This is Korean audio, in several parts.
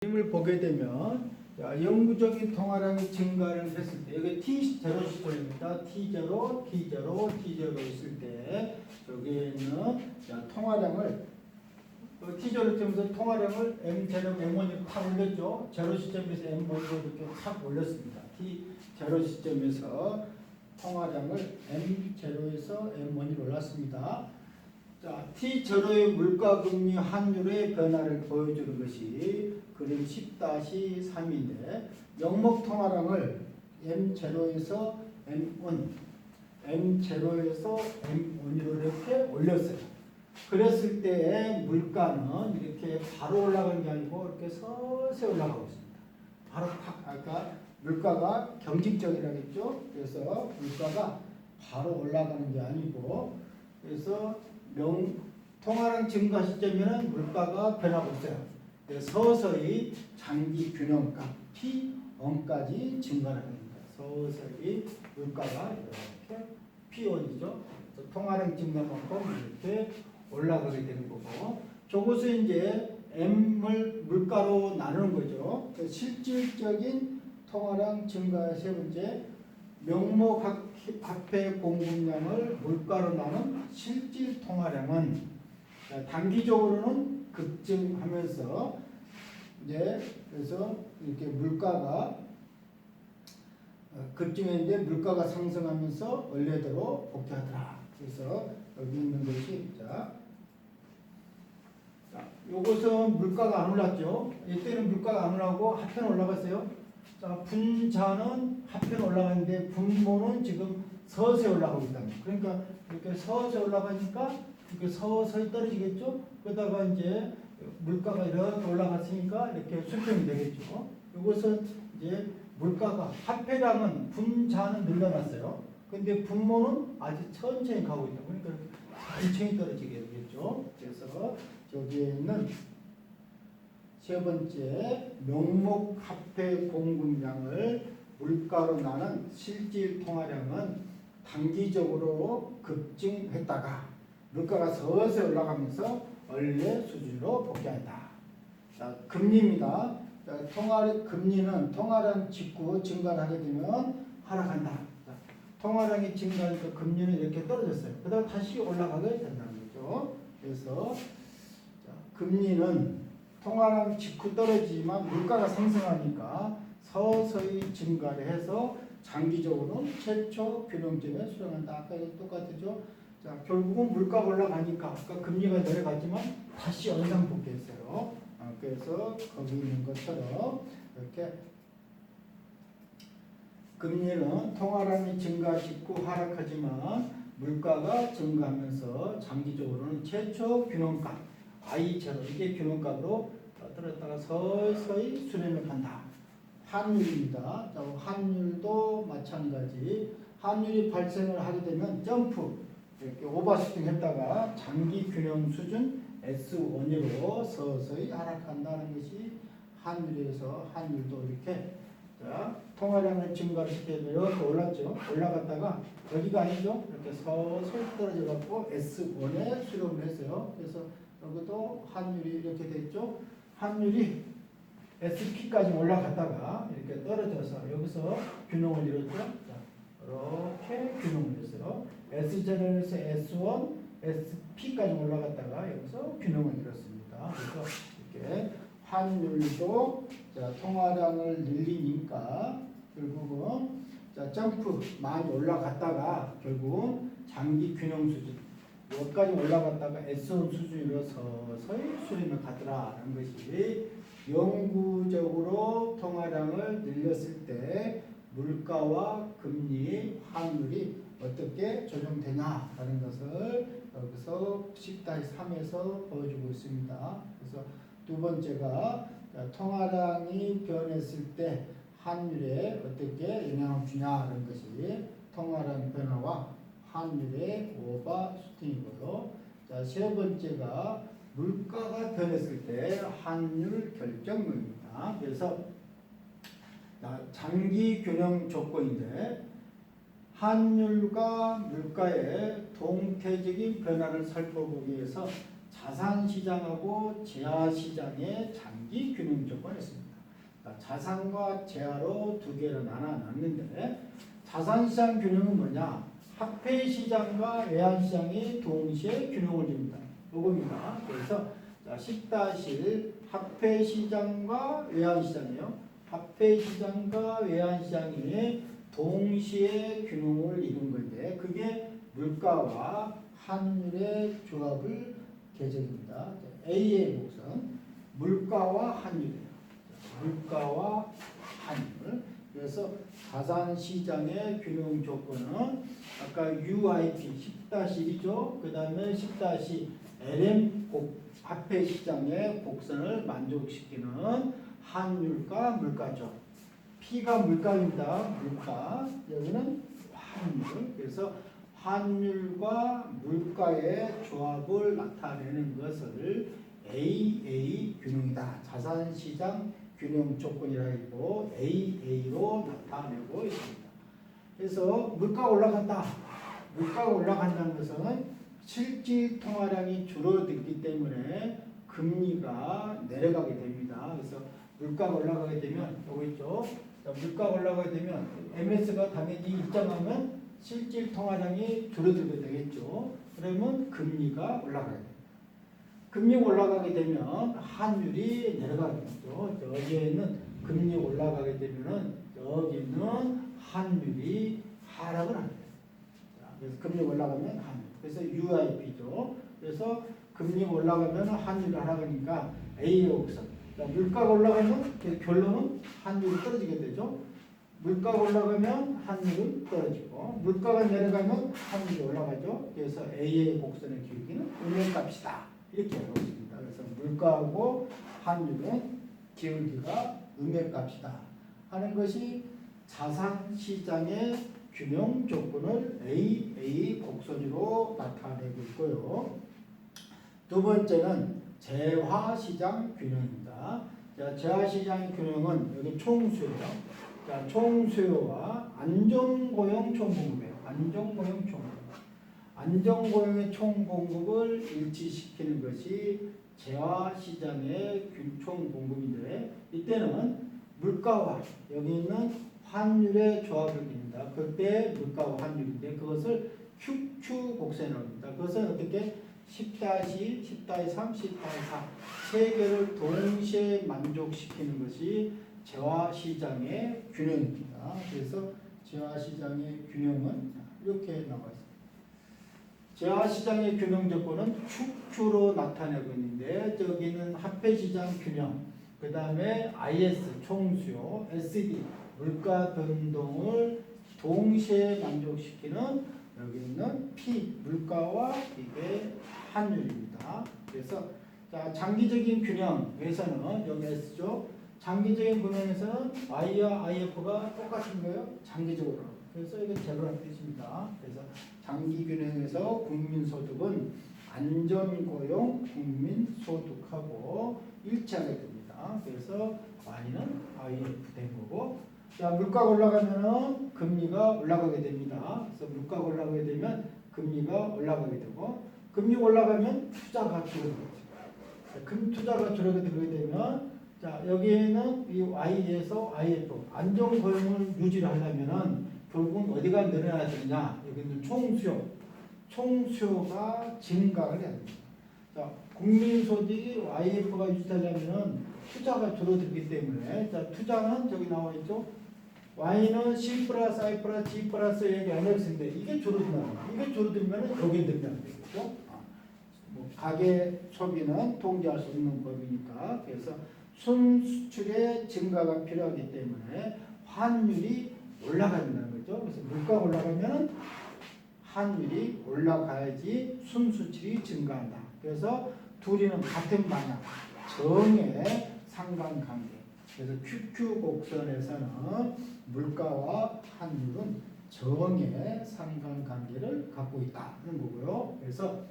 그림을 보게 되면 자, 영구적인 통화량이 증가를 했을 때 여기 T0 시점입니다. T0, T0, T0 있을 때 여기에 있는 자, 통화량을 T0 시점에서 통화량을 M0, M1이 탁 올렸죠. 0 시점에서 M1으로 이렇게 탁 올렸습니다. T0 시점에서 통화량을 M0에서 M1이 올랐습니다. 자, T0의 물가금리 환율의 변화를 보여주는 것이 그림 10-3인데 명목 통화량을 M0에서 M1, M0에서 M1으로 이렇게 올렸어요. 그랬을 때의 물가는 이렇게 바로 올라가는 게 아니고 이렇게 서서히 올라가고 있습니다. 바로 팍 아까 물가가 경직적이라고 했죠. 그래서 물가가 바로 올라가는 게 아니고 그래서 통화량 증가 시점에는 물가가 변하고 있어요. 서서히 장기 균형값 P1까지 증가하는 겁니다. 서서히 물가가 이렇게 P1이죠. 통화량 증가만큼 이렇게 올라가게 되는 거고, 저것을 이제 M을 물가로 나누는 거죠. 실질적인 통화량 증가의 세 번째, 명목 화폐 공급량을 물가로 나눈 실질 통화량은 단기적으로는 급증하면서 이제 그래서 이렇게 물가가 급증했는데 물가가 상승하면서 원래대로 복귀하더라. 그래서 여기 있는 것이 자, 요것은 물가가 안 올랐죠. 이때는 물가가 안 올라고 화폐는 올라갔어요. 자, 분자는 화폐는 올라가는데 분모는 지금 서서히 올라가고 있다. 그러니까 이렇게 서서히 올라가니까 이렇게 서서히 떨어지겠죠. 그러다가 이제 물가가 이렇게 올라갔으니까 이렇게 수평이 되겠죠. 이것은 이제 물가가 화폐량은 분자는 늘어났어요. 근데 분모는 아직 천천히 가고 있다. 그러니까 천천히 떨어지게 되겠죠. 그래서 여기에 있는 세 번째 명목 화폐 공급량을 물가로 나눈 실질 통화량은 단기적으로 급증했다가 물가가 서서히 올라가면서 원래 수준으로 복귀한다. 자, 금리입니다. 자, 금리는 통화량 직후 증가를 하게 되면 하락한다. 자, 통화량이 증가하니까 금리는 이렇게 떨어졌어요. 그다음 다시 올라가게 된다는 거죠. 그래서 자, 금리는 통화량 직후 떨어지지만 물가가 상승하니까 서서히 증가를 해서 장기적으로는 최초 균형점에 수렴한다. 아까 이거 똑같죠? 자, 결국은 물가가 올라가니까 아까 금리가 내려갔지만 다시 연상 복귀했어요. 그래서 거기 있는 것처럼 이렇게 금리는 통화량이 증가 직후 하락하지만 물가가 증가하면서 장기적으로는 최초 균형값 I0 이게 균형값으로 떨어졌다가 서서히 수렴을 한다. 환율입니다. 자, 환율도 마찬가지. 환율이 발생을 하게 되면 점프 이렇게 오버슈팅 했다가 장기 균형 수준 S1으로 서서히 하락한다는 것이 환율에서 환율도 이렇게 자, 통화량을 증가를 시키면 이렇게 올랐죠. 올라갔다가 여기가 아니죠. 이렇게 서서히 떨어져 갖고 S1에 수렴을 했어요. 그래서 여기도 환율이 이렇게 됐죠. 환율이 SP까지 올라갔다가 이렇게 떨어져서 여기서 균형을 이뤘죠. 자, 이렇게 균형을 이뤘어요. S0에서 S1, SP까지 올라갔다가 여기서 균형을 이뤘습니다. 그래서 이렇게 환율도 자, 통화량을 늘리니까 결국은 자, 점프 많이 올라갔다가 결국은 장기 균형 수준 여기까지 올라갔다가 S1 수준으로 서서히 수렴을 가더라라는 것이 영구적으로 통화량을 늘렸을 때 물가와 금리, 환율이 어떻게 조정되냐라는 것을 여기서 10-3에서 보여주고 있습니다. 그래서 두 번째가 통화량이 변했을 때 환율에 어떻게 영향을 주냐라는 것이 통화량 변화와 환율의 오버슈팅이고요. 자, 세 번째가 물가가 변했을 때 환율 결정론입니다. 그래서 장기 균형 조건인데 환율과 물가의 동태적인 변화를 살펴보기 위해서 자산시장하고 재화시장의 장기 균형 조건이 있습니다. 자산과 재화로 두 개로 나눠놨는데 자산시장 균형은 뭐냐? 화폐시장과 외환시장이 동시에 균형을 이룹니다. 요겁니다. 그래서 10-1 화폐시장과 외환시장이요. 화폐시장과 외환시장이 동시에 균형을 이룬 건데 그게 물가와 환율의 조합을 계정입니다. A의 곡선 물가와 환율이에요. 물가와 환율. 그래서 자산시장의 균형 조건은 아까 UIP 10-1이죠. 그 다음에 10-LM 화폐시장의 곡선을 만족시키는 환율과 물가죠. P가 물가입니다. 물가. 여기는 환율. 그래서 환율과 물가의 조합을 나타내는 것을 AA 균형이다. 자산시장 균형 조건이라 했고 AA로 나타내고 있습니다. 그래서 물가가 올라간다. 물가가 올라간다는 것은 실질 통화량이 줄어들기 때문에 금리가 내려가게 됩니다. 그래서 물가가 올라가게 되면 여기 있죠. 물가가 올라가게 되면 MS가 당연히 일정하면 실질 통화량이 줄어들게 되겠죠. 그러면 금리가 올라가게 됩니다. 금리가 올라가게 되면 환율이 내려가게 되죠. 여기에는 금리 올라가게 되면은 여기는 환율이 하락을 합니다. 그래서 금리 올라가면 환율. 그래서 UIP죠. 그래서 금리 올라가면 환율이 하락하니까 A의 곡선. 물가가 올라가면 결론은 환율이 떨어지게 되죠. 물가가 올라가면 환율은 떨어지고 물가가 내려가면 환율이 올라가죠. 그래서 A의 곡선의 기울기는 음역값이다. 이렇게 알고 있습니다. 그래서 물가하고 환율은 기울기가 음역값이다 하는 것이 자산시장의 균형 조건을 AA 곡선으로 나타내고 있고요. 두 번째는 재화시장 균형입니다. 자, 재화시장 균형은 여기 총수예요. 자, 총수요와 안정고용 총공급이에요. 안정고용 총공급. 안정고용의 총공급을 일치시키는 것이 재화시장의 총공급인데 이때는 물가와 여기 있는 환율의 조합을 이룹니다. 그때 물가와 환율인데 그것을 QQ 곡선에 넣습니다. 그것은 어떻게 10-1, 10-3, 10-4 세 개를 동시에 만족시키는 것이 재화시장의 균형입니다. 그래서 재화시장의 균형은 이렇게 나와 있습니다. 재화시장의 균형 조건은 QQ로 나타내고 있는데 저기는 화폐시장 균형, 그 다음에 IS 총수요, SD 물가 변동을 동시에 만족시키는 여기 있는 P 물가와 이게 환율입니다. 그래서 자, 장기적인 균형에서는 여기 S죠. 장기적인 균형에서는 Y와 IF가 똑같은 거예요. 장기적으로. 그래서 이게 제로라는 뜻입니다. 그래서 장기 균형에서 국민소득은 안전고용 국민소득하고 일치하게 됩니다. 그래서 Y는 IF 된 거고 자, 물가가 올라가면은 금리가 올라가게 됩니다. 그래서 물가가 올라가게 되면 금리가 올라가게 되고 금리가 올라가면 투자가 줄어들죠. 투자가 줄어들게 되면 자, 여기에는 이 Y에서 IF 안정고용을 유지를 하려면은 결국은 어디가 늘어나야 되느냐? 여기는 총수요가 증가를 해야 됩니다. 자, 국민소득이 IF가 유지하려면은 투자가 줄어들기 때문에 자, 투자는 저기 나와 있죠. Y는 C 플러스 I 플러스 G 플러스 A가 NX인데 이게 줄어들면 이게 줄어들면 여기 늘면 되겠죠. 뭐 가계 소비는 통제할 수 없는 법이니까 그래서 순수출의 증가가 필요하기 때문에 환율이 올라가야 된다는 거죠. 그래서 물가가 올라가면 환율이 올라가야지 순수출이 증가한다. 그래서 둘이는 같은 방향, 정의 상관관계. 그래서 QQ 곡선에서는 물가와 환율은 정의 상관관계를 갖고 있다는 거고요. 그래서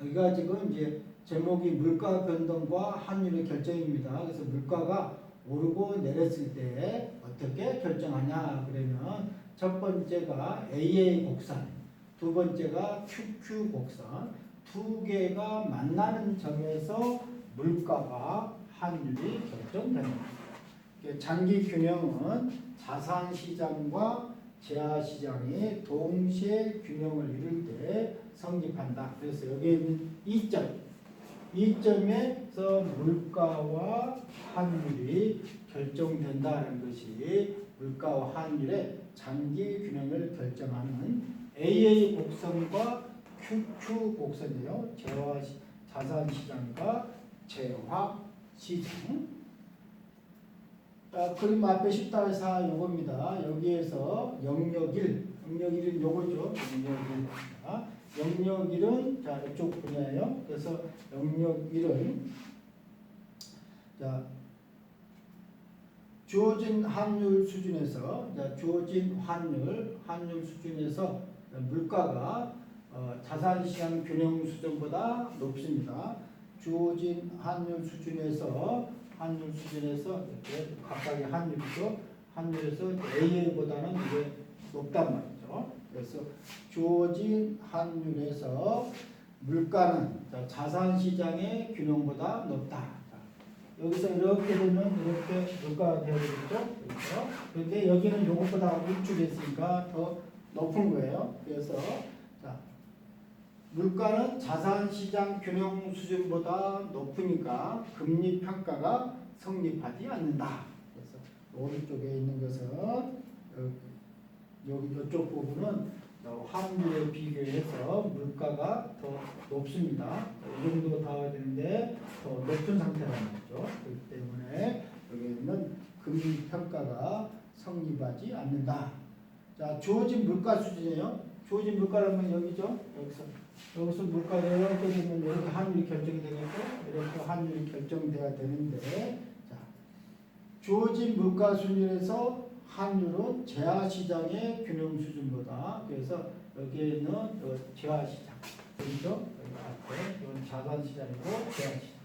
여기가 지금 이제 제목이 물가 변동과 환율의 결정입니다. 그래서 물가가 오르고 내렸을 때 어떻게 결정하냐 그러면 첫 번째가 AA 곡선, 두 번째가 QQ 곡선, 두 개가 만나는 점에서 물가와 환율이 결정됩니다. 장기 균형은 자산 시장과 재화 시장이 동시에 균형을 이룰 때 성립한다. 그래서 여기 있는 이점에서 물가와 환율이 결정된다는 것이 물가와 환율의 장기 균형을 결정하는 AA 곡선과 QQ 곡선이에요. 자산 시장과 재화 시장. 그림 앞에 10-4 요겁니다. 여기에서 영역 1은 요거죠. 영역 1은 자, 이쪽 분야예요. 그래서 영역 1은 자, 주어진 환율 수준에서 주어진 환율 수준에서 물가가 자산시장 균형 수준보다 높습니다. 주어진 환율 수준에서 이렇게 각각의 환율이죠. 환율에서 AA보다는 이게 높단 말이죠. 그래서 주어진 환율에서 물가는 자산시장의 균형보다 높다. 여기서 이렇게 되면 이렇게 물가가 되어야 되겠죠. 그렇죠? 그런데 여기는 이것보다 우측했으니까 더 높은 거예요. 그래서 자, 물가는 자산시장 균형 수준보다 높으니까 금리 평가가 성립하지 않는다. 그래서 오른쪽에 있는 것은 여기 이쪽 부분은 환율에 비교해서 물가가 더 높습니다. 이 정도 닿아야 되는데 더 높은 상태라는 거죠. 그렇기 때문에 여기는 금리 평가가 성립하지 않는다. 자, 주어진 물가 수준이에요. 주어진 물가라면 여기죠. 여기서 물가가 이렇게 되면 이렇게 환율이 결정이 되겠고 이렇게 환율이 결정돼야 되는데 자, 주어진 물가 수준에서 환율은 재화시장의 균형 수준보다 그래서 여기에 있는 재화시장 그렇죠? 여기 앞에 이건 자산시장이고 재화시장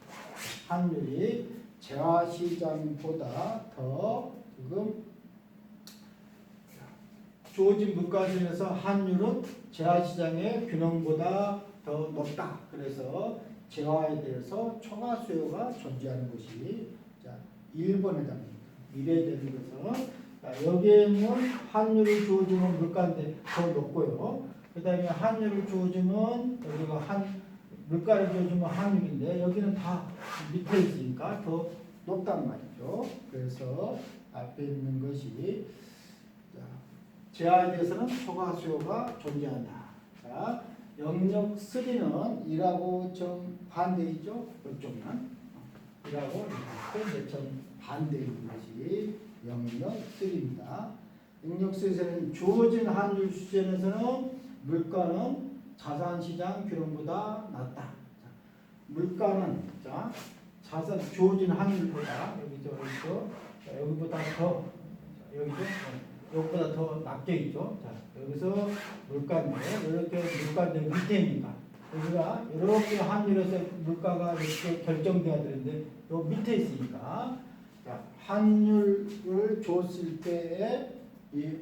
환율이 재화시장보다 더 지금 주어진 물가 수준에서 환율은 재화시장의 균형보다 더 높다. 그래서 재화에 대해서 초과 수요가 존재하는 것이 자 1번에 답니다. 미래되는 것은 여기에는 환율을 주어주면 물가인데 더 높고요. 그 다음에 환율을 주어주면 여기가 물가를 주어주면 환율인데 여기는 다 밑에 있으니까 더 높단 말이죠. 그래서 앞에 있는 것이 재화에 대해서는 초과 수요가 존재한다. 자, 영역 3는 이라고 정반대이죠. 이쪽은 이라고 정반대인 것이 영역 3입니다. 영역 3에서는 주어진 환율 수준에서는 물가는 자산시장 균형보다 낮다. 자, 물가는 주어진 환율보다 여기보다 더 여기보다 더 낮게 있죠. 자, 여기서 물가인데 이렇게 물가인데 밑에입니다. 여기가 이렇게 환율에서 물가가 이렇게 결정돼야 되는데 요 밑에 있으니까 자, 환율을 줬을 때에 이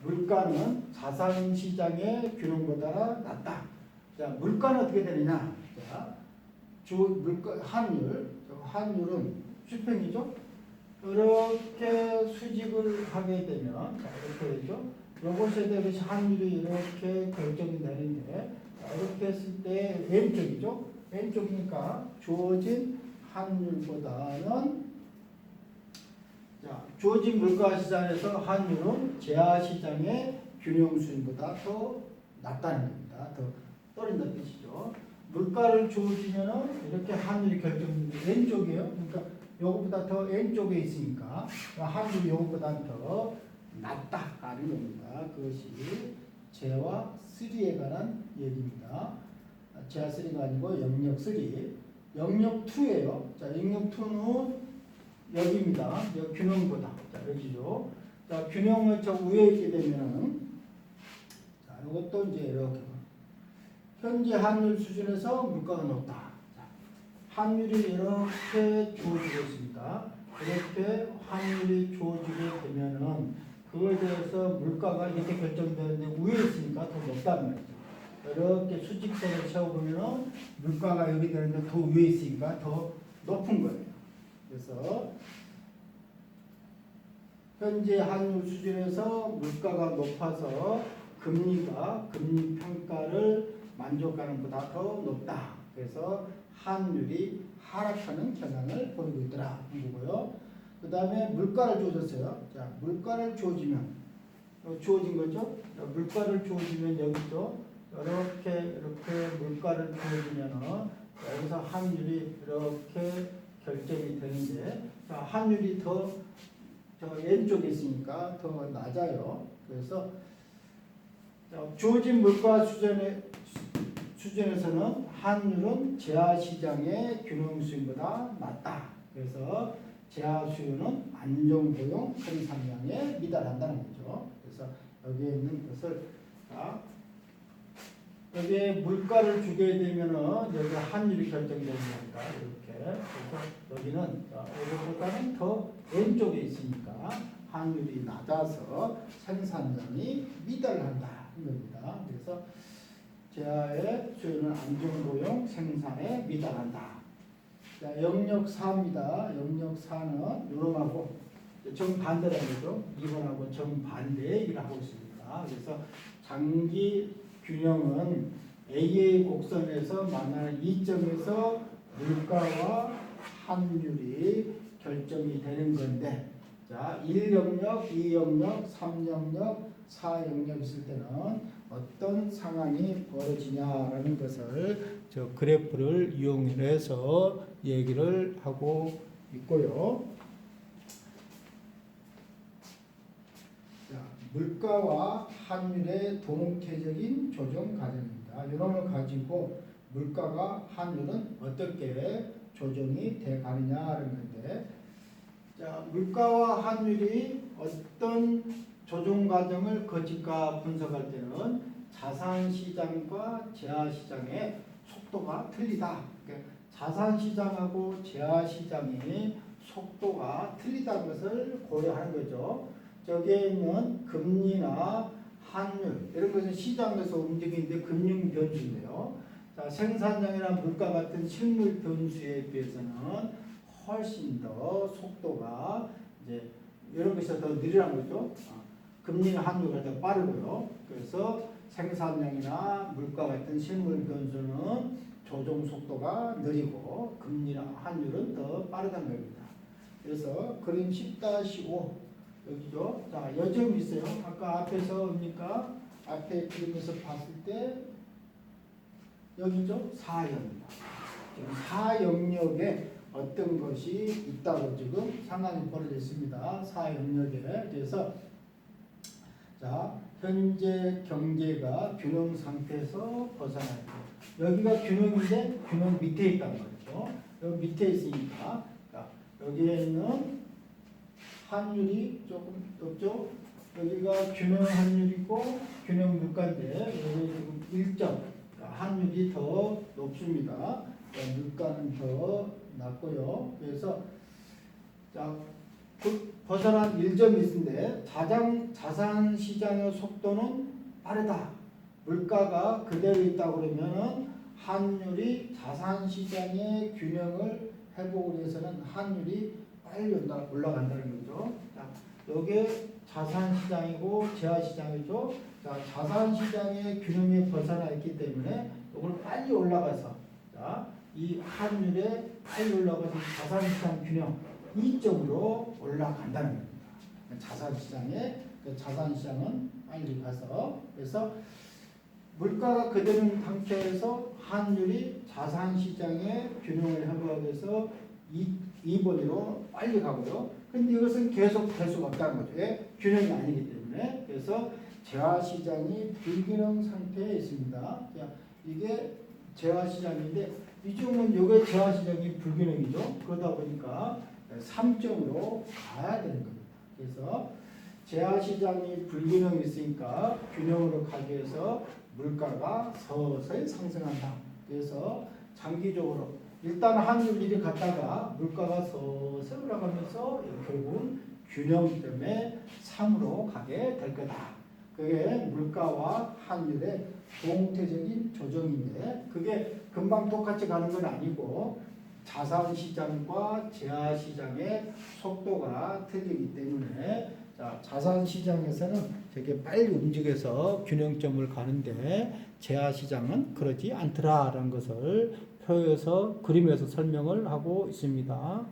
물가는 자산시장의 균형보다 낮다. 자, 물가는 어떻게 되느냐? 자, 환율은 수평이죠. 이렇게 수직을 하게 되면 자, 이렇게 되죠. 요것에 대해서 환율이 이렇게 결정이 되는데 이렇게 했을 때 왼쪽이죠. 왼쪽이니까 주어진 환율보다는 주어진 물가 시장에서 환율은 재화 시장의 균형 수준보다 더 낮다는 겁니다. 더 떨어진다는 뜻이죠. 물가를 주어지면은 이렇게 환율이 결정되는 왼쪽이에요. 그러니까 요것보다 더 왼쪽에 있으니까 환율이 요것보다 더 낮다라는 겁니다. 그것이 재화 3에 관한 얘기입니다. 재화 3가 아니고 영역 3. 영역 2예요. 자, 영역 2는 여기입니다. 여기 균형보다. 자, 여기죠. 자, 균형을 저 위에 있게 되면은 자, 이것도 이제 이렇게 현재 환율 수준에서 물가가 높다. 자, 환율이 이렇게 주어지고 있습니다. 이렇게 환율이 주어지게 되면은 그거에 대해서 물가가 이렇게 결정되는데 위에 있으니까 더 높단 말이죠. 이렇게 수직선을 세워보면은 물가가 여기 되는데 더 위에 있으니까 더 높은 거예요. 그래서 현재 환율 수준에서 물가가 높아서 금리 평가를 만족하는 보다 더 높다. 그래서 환율이 하락하는 경향을 보이고 있더라. 이거고요. 그 다음에 물가를 주어졌어요. 자, 물가를 주어지면 주어진 거죠. 물가를 주어지면 여기죠. 이렇게 물가를 주어지면은 여기서 환율이 이렇게 결정이 되는데, 자, 환율이 더 저 왼쪽에 있으니까 더 낮아요. 그래서 주어진 물가 수준에서는 환율은 제하 시장의 균형 수준보다 낮다. 그래서 제하 수요는 안정 고용 큰 상향에 미달한다는 거죠. 그래서 여기에 있는 것을 여기에 물가를 주게 되면은 여기 환율이 결정되는 거니까 이렇게. 그래서 여기는 여기보다는 더 왼쪽에 있으니까 환율이 낮아서 생산량이 미달한다 이 겁니다. 그래서 제하의 수요는 안정고용 생산에 미달한다. 자, 영역 4입니다. 영역 4는 요놈하고 정반대라는 거죠. 2번하고 정반대 얘기를 하고 있습니다. 그래서 장기 균형은 A의 곡선에서 만나는 이점에서 물가와 환율이 결정이 되는 건데, 자, 1영역, 2영역, 3영역, 4영역 있을 때는 어떤 상황이 벌어지냐라는 것을 저 그래프를 이용해서 얘기를 하고 있고요. 자, 물가와 환율의 동체적인 조정 과정입니다. 이런 걸 가지고 물가가 환율은 어떻게 조정이 돼 가느냐라는 건데, 자, 물가와 환율이 어떤 조정 과정을 거칠까 분석할 때는 자산 시장과 재화 시장의 속도가 틀리다. 그러니까 자산 시장하고 재화 시장의 속도가 틀리다는 것을 고려하는 거죠. 저기에 있는 금리나 환율 이런 것은 시장에서 움직이는데 금융 변수인데요. 자, 생산량이나 물가 같은 실물 변수에 비해서는 훨씬 더 속도가 이제 이런 것이 더 느리라는 거죠. 금리나 환율이 더 빠르고요. 그래서 생산량이나 물가 같은 실물 변수는 조정 속도가 느리고 금리나 환율은 더 빠르다는 겁니다. 그래서 그림 10-5 여기죠. 자, 여점이 있어요. 아까 앞에서 뭡니까? 앞에 그림에서 봤을 때 여기죠. 4영역. 지금 4영역에 어떤 것이 있다고 지금 상황이 벌어져 있습니다. 4영역에. 그래서 자, 현재 경제가 균형 상태에서 벗어나고 여기가 균형인데 균형 밑에 있다는 거죠. 여기 밑에 있으니까 여기에 있는 환율이 조금 높죠. 여기가 균형 환율이고 균형 물가인데 여기 지금 1점 환율이 더 높습니다. 물가는 더 낮고요. 그래서 자, 벗어난 1점이 있는데 자산 시장의 속도는 빠르다. 물가가 그대로 있다 그러면은 환율이 자산 시장의 균형을 회복을 위해서는 환율이 빨리 올라간다는 거죠. 자, 여기에 자산 시장이고 재화 시장이죠. 자, 자산 시장의 균형에 벗어나 있기 때문에 이걸 빨리 올라가서 자, 이 환율에 빨리 올라가서 자산 시장 균형 이점으로 올라간다는 겁니다. 자산 시장은 빨리 가서 그래서 물가가 그대로인 상태에서 환율이 자산 시장의 균형을 회복하기 위해서 2번으로 빨리 가고요. 근데 이것은 계속 될 수가 없다는 거죠. 왜? 균형이 아니기 때문에. 그래서 재화 시장이 불균형 상태에 있습니다. 자, 이게 재화 시장인데 이쪽은 이게 재화 시장이 불균형이죠. 그러다 보니까 3점으로 가야 되는 겁니다. 그래서 재화 시장이 불균형이 있으니까 균형으로 가기 위해서 물가가 서서히 상승한다. 그래서 장기적으로 일단 환율이 갔다가 물가가 서서히 올라가면서 결국은 균형 때문에 3으로 가게 될 거다. 그게 물가와 환율의 동태적인 조정인데 그게 금방 똑같이 가는 건 아니고 자산 시장과 재화 시장의 속도가 틀리기 때문에 자산 시장에서는 되게 빨리 움직여서 균형점을 가는데 재화 시장은 그러지 않더라라는 것을 표에서 그림에서 설명을 하고 있습니다.